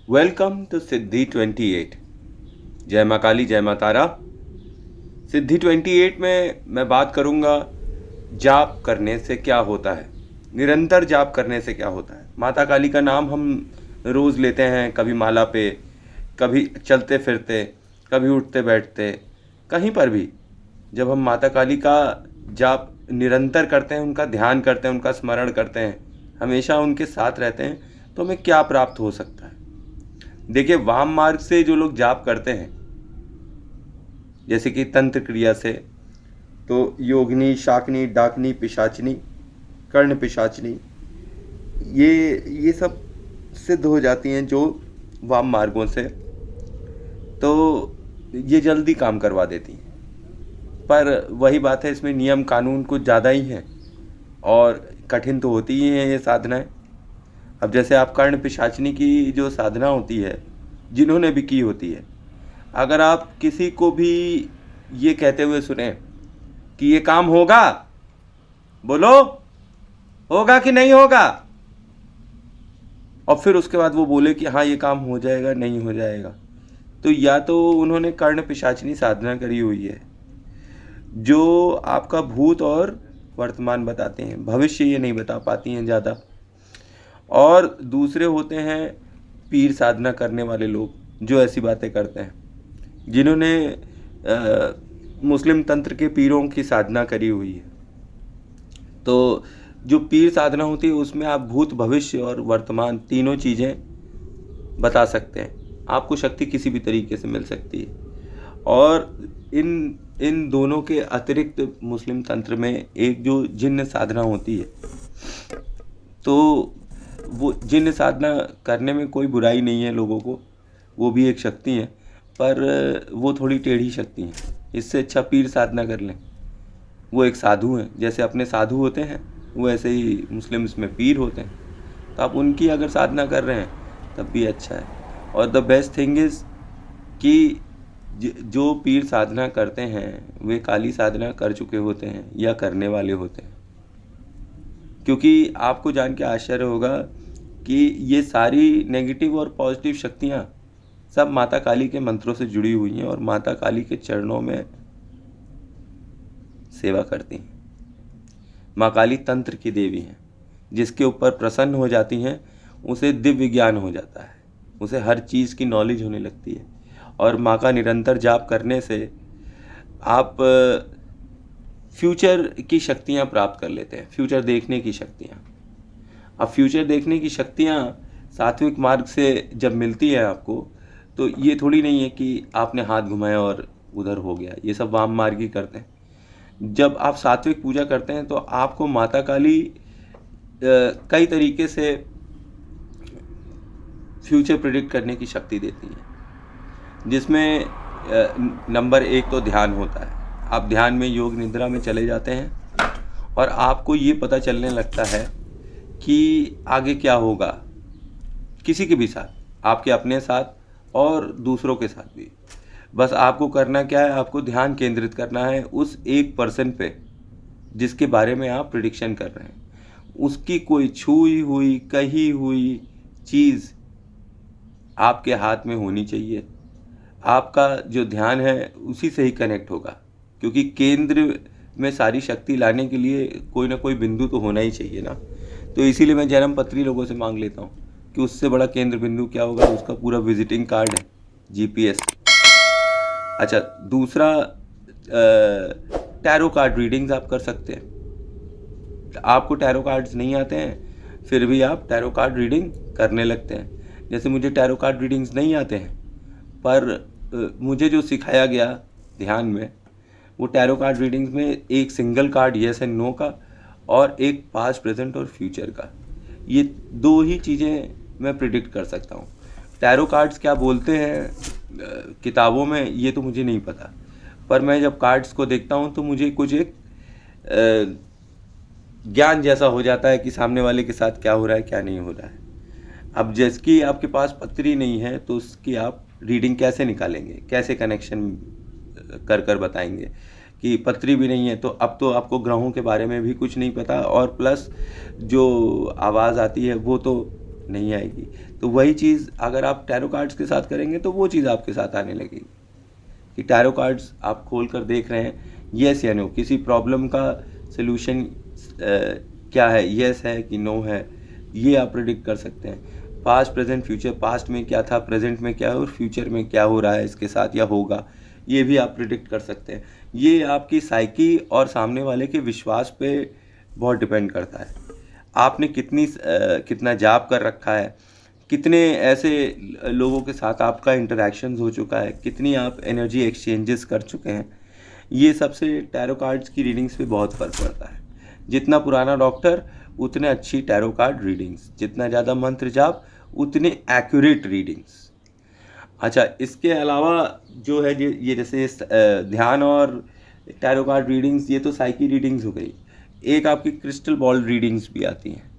Welcome to सिद्धि 28। जय माँ काली, जय माँ तारा। सिद्धि 28 में मैं बात करूँगा जाप करने से क्या होता है, निरंतर जाप करने से क्या होता है। माता काली का नाम हम रोज़ लेते हैं, कभी माला पे, कभी चलते फिरते, कभी उठते बैठते, कहीं पर भी। जब हम माता काली का जाप निरंतर करते हैं, उनका ध्यान करते हैं, उनका स्मरण करते हैं, हमेशा उनके साथ रहते हैं, तो हमें क्या प्राप्त हो सकता है। देखिए, वाम मार्ग से जो लोग जाप करते हैं, जैसे कि तंत्र क्रिया से, तो योगिनी, शाकनी, डाकनी, पिशाचनी, कर्ण पिशाचनी, ये सब सिद्ध हो जाती हैं जो वाम मार्गों से, तो ये जल्दी काम करवा देती हैं। पर वही बात है, इसमें नियम कानून कुछ ज़्यादा ही हैं और कठिन तो होती ही हैं ये साधनाएं। अब जैसे आप कर्ण पिशाचनी की जो साधना होती है, जिन्होंने भी की होती है, अगर आप किसी को भी ये कहते हुए सुने कि ये काम होगा, बोलो होगा कि नहीं होगा, और फिर उसके बाद वो बोले कि हाँ ये काम हो जाएगा, नहीं हो जाएगा, तो या तो उन्होंने कर्ण पिशाचनी साधना करी हुई है, जो आपका भूत और वर्तमान बताते हैं, भविष्य ये नहीं बता पाती हैं ज़्यादा। और दूसरे होते हैं पीर साधना करने वाले लोग, जो ऐसी बातें करते हैं, जिन्होंने मुस्लिम तंत्र के पीरों की साधना करी हुई है। तो जो पीर साधना होती है उसमें आप भूत, भविष्य और वर्तमान तीनों चीज़ें बता सकते हैं, आपको शक्ति किसी भी तरीके से मिल सकती है। और इन दोनों के अतिरिक्त मुस्लिम तंत्र में एक जो जिन्न साधना होती है, तो वो जिन्न साधना करने में कोई बुराई नहीं है लोगों को, वो भी एक शक्ति है, पर वो थोड़ी टेढ़ी शक्ति है। इससे अच्छा पीर साधना कर लें, वो एक साधु हैं, जैसे अपने साधु होते हैं वो ऐसे ही मुस्लिम्स में पीर होते हैं। तो आप उनकी अगर साधना कर रहे हैं तब भी अच्छा है। और द बेस्ट थिंग इज़ कि जो पीर साधना करते हैं वे काली साधना कर चुके होते हैं या करने वाले होते हैं, क्योंकि आपको जान के आश्चर्य होगा कि ये सारी नेगेटिव और पॉजिटिव शक्तियाँ सब माता काली के मंत्रों से जुड़ी हुई हैं और माता काली के चरणों में सेवा करती हैं। माँ काली तंत्र की देवी हैं, जिसके ऊपर प्रसन्न हो जाती हैं उसे दिव्य ज्ञान हो जाता है, उसे हर चीज़ की नॉलेज होने लगती है। और माँ का निरंतर जाप करने से आप फ्यूचर की शक्तियाँ प्राप्त कर लेते हैं, फ्यूचर देखने की शक्तियाँ। अब फ्यूचर देखने की शक्तियाँ सात्विक मार्ग से जब मिलती है आपको, तो ये थोड़ी नहीं है कि आपने हाथ घुमाया और उधर हो गया, ये सब वाम मार्ग ही करते हैं। जब आप सात्विक पूजा करते हैं तो आपको माता काली कई तरीके से फ्यूचर प्रिडिक्ट करने की शक्ति देती हैं, जिसमें नंबर 1 तो ध्यान होता है। आप ध्यान में, योग निद्रा में चले जाते हैं और आपको ये पता चलने लगता है कि आगे क्या होगा, किसी के भी साथ, आपके अपने साथ और दूसरों के साथ भी। बस आपको करना क्या है, आपको ध्यान केंद्रित करना है उस एक पर्सन पे जिसके बारे में आप प्रिडिक्शन कर रहे हैं। उसकी कोई छुई हुई, कही हुई चीज़ आपके हाथ में होनी चाहिए। आपका जो ध्यान है उसी से ही कनेक्ट होगा, क्योंकि केंद्र में सारी शक्ति लाने के लिए कोई ना कोई बिंदु तो होना ही चाहिए ना। तो इसीलिए मैं जन्म पत्री लोगों से मांग लेता हूँ कि उससे बड़ा केंद्र बिंदु क्या होगा, उसका पूरा विजिटिंग कार्ड है, जीपीएस। अच्छा, दूसरा, टैरो कार्ड रीडिंग्स आप कर सकते हैं। आपको टैरो कार्ड्स नहीं आते हैं फिर भी आप टैरो कार्ड रीडिंग करने लगते हैं। जैसे मुझे टैरो कार्ड रीडिंग्स नहीं आते हैं, पर मुझे जो सिखाया गया ध्यान में, वो टैरो कार्ड रीडिंग्स में एक single card yes and no का और एक पास्ट, प्रेजेंट और फ्यूचर का, ये दो ही चीज़ें मैं प्रिडिक्ट कर सकता हूँ। टैरो कार्ड्स क्या बोलते हैं किताबों में ये तो मुझे नहीं पता, पर मैं जब कार्ड्स को देखता हूँ तो मुझे कुछ एक ज्ञान जैसा हो जाता है कि सामने वाले के साथ क्या हो रहा है, क्या नहीं हो रहा है। अब जिसकी आपके पास पत्री नहीं है तो उसकी आप रीडिंग कैसे निकालेंगे, कैसे कनेक्शन कर कर बताएंगे कि पत्री भी नहीं है। तो अब तो आपको ग्रहों के बारे में भी कुछ नहीं पता, और प्लस जो आवाज़ आती है वो तो नहीं आएगी। तो वही चीज़ अगर आप टैरो कार्ड्स के साथ करेंगे तो वो चीज़ आपके साथ आने लगेगी कि टैरो कार्ड्स आप खोल कर देख रहे हैं, येस या नो, किसी प्रॉब्लम का सलूशन क्या है, येस है कि नो है, ये आप प्रिडिक्ट कर सकते हैं। पास्ट प्रेजेंट फ्यूचर, पास्ट में क्या था, प्रेजेंट में क्या है और फ्यूचर में क्या हो रहा है इसके साथ या होगा, ये भी आप प्रिडिक्ट कर सकते हैं। ये आपकी साइकी और सामने वाले के विश्वास पे बहुत डिपेंड करता है। आपने कितना जाप कर रखा है, कितने ऐसे लोगों के साथ आपका इंटरेक्शंस हो चुका है, कितनी आप एनर्जी एक्सचेंजेस कर चुके हैं, ये सबसे टैरो कार्ड्स की रीडिंग्स पे बहुत फ़र्क पड़ता है। जितना पुराना डॉक्टर उतने अच्छी टैरो कार्ड रीडिंग्स, जितना ज़्यादा मंत्र जाप उतने एक्यूरेट रीडिंग्स। अच्छा, इसके अलावा जो है ये जैसे ध्यान और टैरो कार्ड रीडिंग्स, ये तो साइकी रीडिंग्स हो गई। एक आपकी क्रिस्टल बॉल रीडिंग्स भी आती हैं।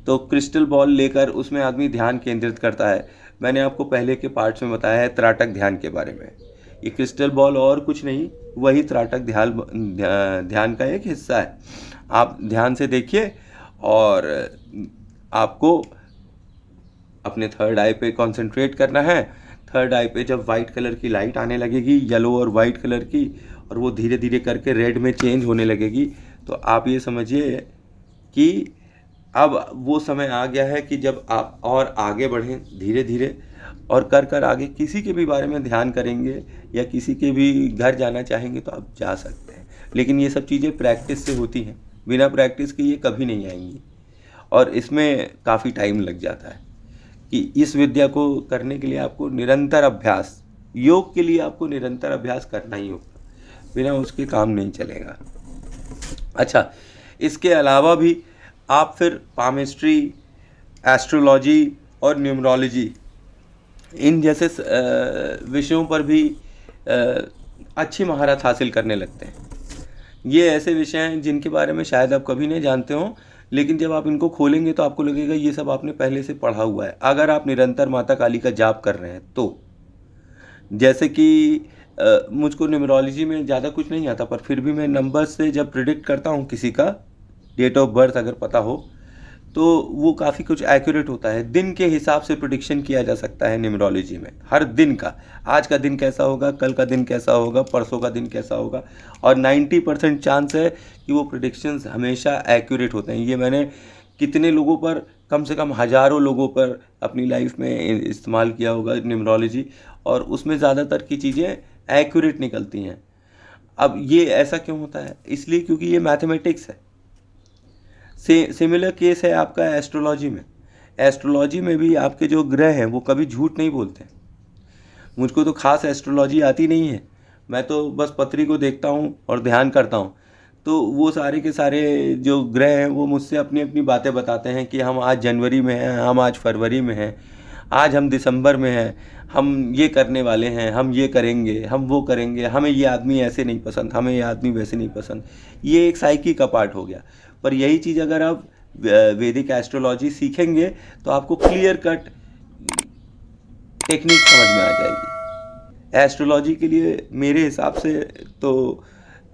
तो क्रिस्टल बॉल लेकर उसमें आदमी ध्यान केंद्रित करता है। मैंने आपको पहले के पार्ट्स में बताया है त्राटक ध्यान के बारे में। ये क्रिस्टल बॉल और कुछ नहीं, वही त्राटक ध्यान का एक हिस्सा है। आप ध्यान से देखिए और आपको अपने थर्ड आई पे कंसंट्रेट करना है। थर्ड आई पे जब वाइट कलर की लाइट आने लगेगी, येलो और वाइट कलर की, और वो धीरे धीरे करके रेड में चेंज होने लगेगी, तो आप ये समझिए कि अब वो समय आ गया है कि जब आप और आगे बढ़ें धीरे धीरे, और कर आगे किसी के भी बारे में ध्यान करेंगे या किसी के भी घर जाना चाहेंगे तो आप जा सकते हैं। लेकिन ये सब चीज़ें प्रैक्टिस से होती हैं, बिना प्रैक्टिस के ये कभी नहीं आएंगी, और इसमें काफ़ी टाइम लग जाता है कि इस विद्या को करने के लिए आपको निरंतर अभ्यास, योग के लिए आपको निरंतर अभ्यास करना ही होगा, बिना उसके काम नहीं चलेगा। अच्छा, इसके अलावा भी आप फिर पामिस्ट्री, एस्ट्रोलॉजी और न्यूमरोलॉजी, इन जैसे विषयों पर भी अच्छी महारत हासिल करने लगते हैं। ये ऐसे विषय हैं जिनके बारे में शायद आप कभी नहीं जानते हो, लेकिन जब आप इनको खोलेंगे तो आपको लगेगा ये सब आपने पहले से पढ़ा हुआ है, अगर आप निरंतर माता काली का जाप कर रहे हैं तो। जैसे कि मुझको न्यूमरोलॉजी में ज़्यादा कुछ नहीं आता, पर फिर भी मैं नंबर्स से जब प्रिडिक्ट करता हूँ किसी का डेट ऑफ बर्थ अगर पता हो तो वो काफ़ी कुछ एक्यूरेट होता है। दिन के हिसाब से प्रिडिक्शन किया जा सकता है न्यूमरोलॉजी में, हर दिन का, आज का दिन कैसा होगा, कल का दिन कैसा होगा, परसों का दिन कैसा होगा, और 90% चांस है कि वो प्रिडिक्शंस हमेशा एक्यूरेट होते हैं। ये मैंने कितने लोगों पर, कम से कम हज़ारों लोगों पर अपनी लाइफ में इस्तेमाल किया होगा न्यूमरोलॉजी, और उसमें ज़्यादातर की चीज़ें एक्यूरेट निकलती हैं। अब ये ऐसा क्यों होता है? इसलिए क्योंकि ये मैथमेटिक्स है। सिमिलर केस है आपका एस्ट्रोलॉजी में। एस्ट्रोलॉजी में भी आपके जो ग्रह हैं वो कभी झूठ नहीं बोलते। मुझको तो खास एस्ट्रोलॉजी आती नहीं है, मैं तो बस पत्री को देखता हूँ और ध्यान करता हूँ। तो वो सारे के सारे जो ग्रह हैं वो मुझसे अपनी अपनी बातें बताते हैं कि हम आज जनवरी में हैं, हम आज फरवरी में हैं, आज हम दिसंबर में हैं, हम ये करने वाले हैं, हम ये करेंगे, हम वो करेंगे, हमें ये आदमी ऐसे नहीं पसंद, हमें ये आदमी वैसे नहीं पसंद। ये एक साइकी का पार्ट हो गया। पर यही चीज़ अगर आप वैदिक एस्ट्रोलॉजी सीखेंगे तो आपको क्लियर कट टेक्निक समझ में आ जाएगी। एस्ट्रोलॉजी के लिए मेरे हिसाब से तो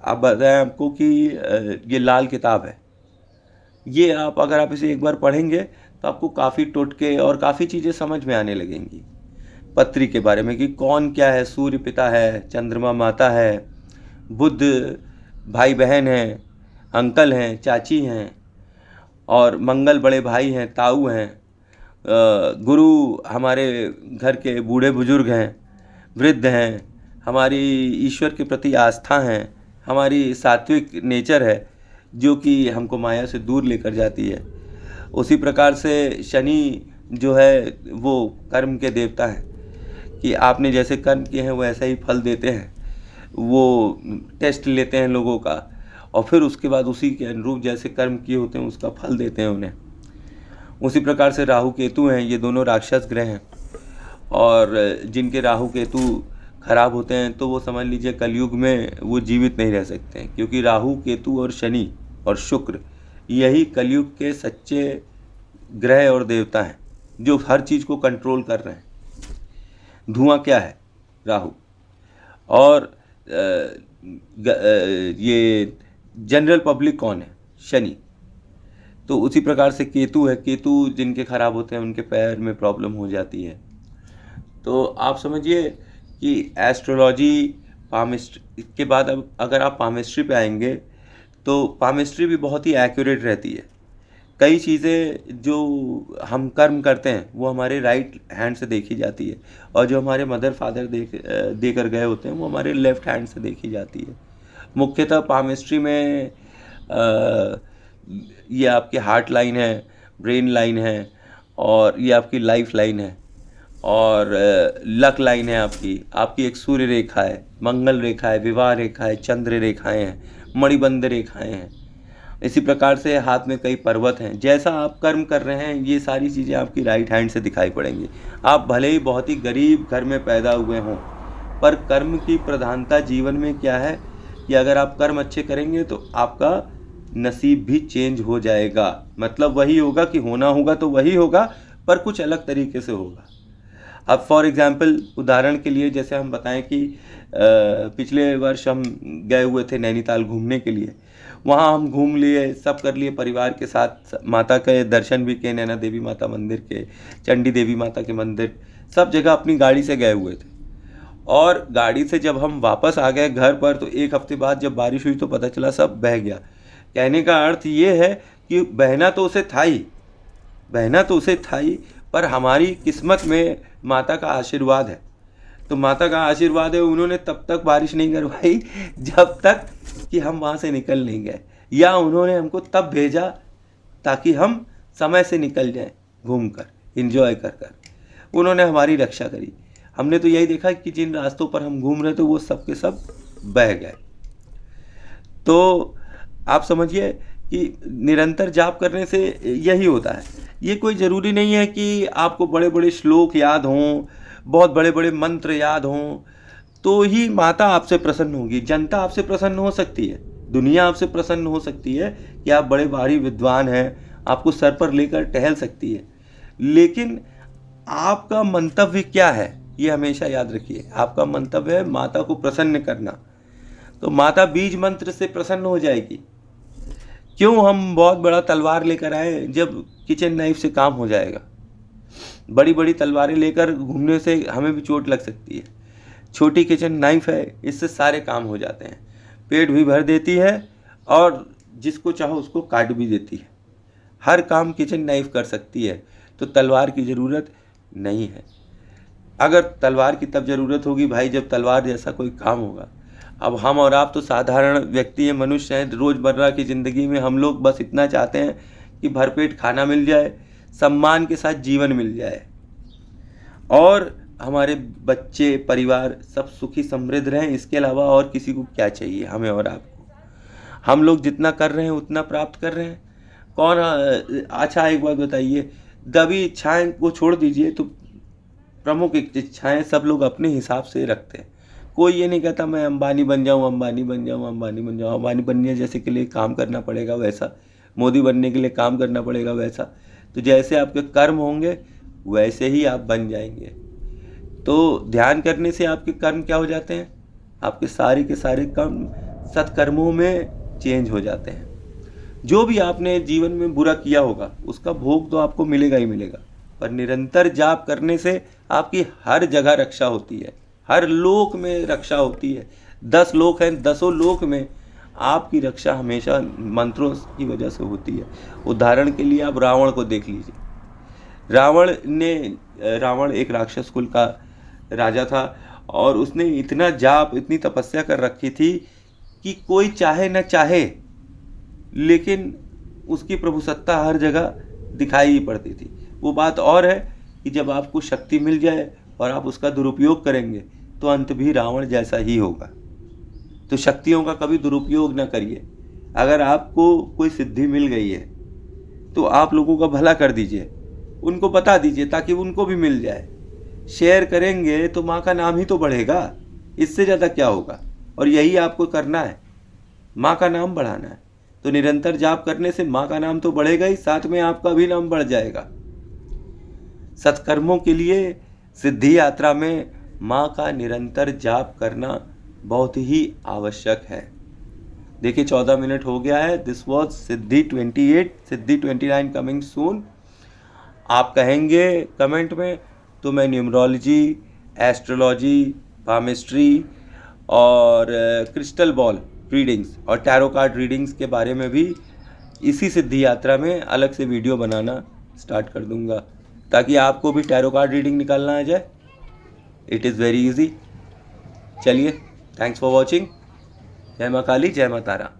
आप बताएं आपको कि ये लाल किताब है। ये आप अगर आप इसे एक बार पढ़ेंगे तो आपको काफ़ी टोटके और काफ़ी चीज़ें समझ में आने लगेंगी पत्री के बारे में, कि कौन क्या है, सूर्य पिता है, चंद्रमा माता है, बुध भाई बहन हैं, अंकल हैं, चाची हैं, और मंगल बड़े भाई हैं, ताऊ हैं, गुरु हमारे घर के बूढ़े बुजुर्ग हैं, वृद्ध हैं, हमारी ईश्वर के प्रति आस्था हैं, हमारी सात्विक नेचर है जो कि हमको माया से दूर लेकर जाती है। उसी प्रकार से शनि जो है वो कर्म के देवता हैं, कि आपने जैसे कर्म किए हैं वो ऐसा ही फल देते हैं। वो टेस्ट लेते हैं लोगों का और फिर उसके बाद उसी के अनुरूप जैसे कर्म किए होते हैं उसका फल देते हैं उन्हें। उसी प्रकार से राहु केतु हैं, ये दोनों राक्षस ग्रह हैं, और जिनके राहु केतु खराब होते हैं तो वो समझ लीजिए कलयुग में वो जीवित नहीं रह सकते हैं, क्योंकि राहु केतु और शनि और शुक्र यही कलयुग के सच्चे ग्रह और देवता हैं जो हर चीज़ को कंट्रोल कर रहे हैं। धुआं क्या है? राहु। और ये जनरल पब्लिक कौन है? शनि। तो उसी प्रकार से केतु है, केतु जिनके खराब होते हैं उनके पैर में प्रॉब्लम हो जाती है। तो आप समझिए कि एस्ट्रोलॉजी, पामिस्ट्री के बाद अब अगर आप पामिस्ट्री पे आएंगे तो पामिस्ट्री भी बहुत ही एक्यूरेट रहती है। कई चीज़ें जो हम कर्म करते हैं वो हमारे राइट हैंड से देखी जाती है, और जो हमारे मदर फादर देकर गए होते हैं वो हमारे लेफ्ट हैंड से देखी जाती है। मुख्यतः पामिस्ट्री में ये आपकी हार्ट लाइन है, ब्रेन लाइन है, और ये आपकी लाइफ लाइन है, और लक लाइन है आपकी। आपकी एक सूर्य रेखा है, मंगल रेखा है, विवाह रेखा है, चंद्र रेखाएं हैं, मणिबंध रेखाएं हैं। इसी प्रकार से हाथ में कई पर्वत हैं। जैसा आप कर्म कर रहे हैं ये सारी चीज़ें आपकी राइट हैंड से दिखाई पड़ेंगी। आप भले ही बहुत ही गरीब घर में पैदा हुए हों, पर कर्म की प्रधानता जीवन में क्या है कि अगर आप कर्म अच्छे करेंगे तो आपका नसीब भी चेंज हो जाएगा। मतलब वही होगा कि होना होगा तो वही होगा, पर कुछ अलग तरीके से होगा। अब फॉर एग्जांपल, उदाहरण के लिए जैसे हम बताएं कि पिछले वर्ष हम गए हुए थे नैनीताल घूमने के लिए। वहाँ हम घूम लिए, सब कर लिए परिवार के साथ, माता के दर्शन भी किए, नैना देवी माता मंदिर के, चंडी देवी माता के मंदिर, सब जगह अपनी गाड़ी से गए हुए थे। और गाड़ी से जब हम वापस आ गए घर पर तो एक हफ्ते बाद जब बारिश हुई तो पता चला सब बह गया। कहने का अर्थ ये है कि बहना तो उसे था ही, पर हमारी किस्मत में माता का आशीर्वाद है। तो माता का आशीर्वाद है, उन्होंने तब तक बारिश नहीं करवाई जब तक कि हम वहाँ से निकल नहीं गए, या उन्होंने हमको तब भेजा ताकि हम समय से निकल जाएं, घूम कर, इंजॉय कर कर। उन्होंने हमारी रक्षा करी। हमने तो यही देखा कि जिन रास्तों पर हम घूम रहे थे वो सब के सब बह गए। तो आप समझिए कि निरंतर जाप करने से यही होता है। ये कोई ज़रूरी नहीं है कि आपको बड़े बड़े श्लोक याद हों, बहुत बड़े बड़े मंत्र याद हों तो ही माता आपसे प्रसन्न होगी। जनता आपसे प्रसन्न हो सकती है, दुनिया आपसे प्रसन्न हो सकती है कि आप बड़े भारी विद्वान हैं, आपको सर पर लेकर टहल सकती है, लेकिन आपका मंतव्य क्या है ये हमेशा याद रखिए। आपका मंतव्य है माता को प्रसन्न करना, तो माता बीज मंत्र से प्रसन्न हो जाएगी। क्यों हम बहुत बड़ा तलवार लेकर आए जब किचन नाइफ से काम हो जाएगा? बड़ी बड़ी तलवारें लेकर घूमने से हमें भी चोट लग सकती है। छोटी किचन नाइफ है, इससे सारे काम हो जाते हैं, पेट भी भर देती है और जिसको चाहो उसको काट भी देती है। हर काम किचन नाइफ कर सकती है, तो तलवार की ज़रूरत नहीं है। अगर तलवार की तब ज़रूरत होगी भाई जब तलवार जैसा कोई काम होगा। अब हम और आप तो साधारण व्यक्ति हैं, मनुष्य हैं। रोज़मर्रा की ज़िंदगी में हम लोग बस इतना चाहते हैं कि भरपेट खाना मिल जाए, सम्मान के साथ जीवन मिल जाए, और हमारे बच्चे, परिवार सब सुखी समृद्ध रहें। इसके अलावा और किसी को क्या चाहिए हमें और आपको? हम लोग जितना कर रहे हैं उतना प्राप्त कर रहे हैं। कौन अच्छा, एक बात बताइए, दबी इच्छाएं को छोड़ दीजिए, तो प्रमुख इच्छाएं सब लोग अपने हिसाब से रखते हैं। कोई ये नहीं कहता मैं अंबानी बन जाऊं, अंबानी बन जाऊं, अंबानी बन जाऊं। अंबानी बनने जैसे के लिए काम करना पड़ेगा वैसा, मोदी बनने के लिए काम करना पड़ेगा वैसा। तो जैसे आपके कर्म होंगे वैसे ही आप बन जाएंगे। तो ध्यान करने से आपके कर्म क्या हो जाते हैं? आपके सारे के सारे कर्म सत्कर्मों में चेंज हो जाते हैं। जो भी आपने जीवन में बुरा किया होगा उसका भोग तो आपको मिलेगा ही मिलेगा, पर निरंतर जाप करने से आपकी हर जगह रक्षा होती है, हर लोक में रक्षा होती है। 10 लोक हैं, 10 लोक में आपकी रक्षा हमेशा मंत्रों की वजह से होती है। उदाहरण के लिए आप रावण को देख लीजिए। रावण एक राक्षस कुल का राजा था, और उसने इतना जाप, इतनी तपस्या कर रखी थी कि कोई चाहे न चाहे लेकिन उसकी प्रभुसत्ता हर जगह दिखाई ही पड़ती थी। वो बात और है कि जब आपको शक्ति मिल जाए और आप उसका दुरुपयोग करेंगे तो अंत भी रावण जैसा ही होगा। तो शक्तियों का कभी दुरुपयोग न करिए। अगर आपको कोई सिद्धि मिल गई है तो आप लोगों का भला कर दीजिए, उनको बता दीजिए ताकि उनको भी मिल जाए। शेयर करेंगे तो माँ का नाम ही तो बढ़ेगा, इससे ज़्यादा क्या होगा? और यही आपको करना है, माँ का नाम बढ़ाना है। तो निरंतर जाप करने से माँ का नाम तो बढ़ेगा ही, साथ में आपका भी नाम बढ़ जाएगा। सत्कर्मों के लिए सिद्धि यात्रा में माँ का निरंतर जाप करना बहुत ही आवश्यक है। देखिए 14 मिनट हो गया है। This was Siddhi 28, Siddhi 29 coming soon. आप कहेंगे कमेंट में तो मैं न्यूमरोलॉजी, एस्ट्रोलॉजी, पामिस्ट्री और क्रिस्टल बॉल रीडिंग्स और टैरो कार्ड रीडिंग्स के बारे में भी इसी सिद्धि यात्रा में अलग से वीडियो बनाना स्टार्ट कर दूंगा, ताकि आपको भी टैरो कार्ड रीडिंग निकालना आ जाए। It is very easy. चलिए, थैंक्स फॉर वॉचिंग। जय माँ काली, जय माँ तारा।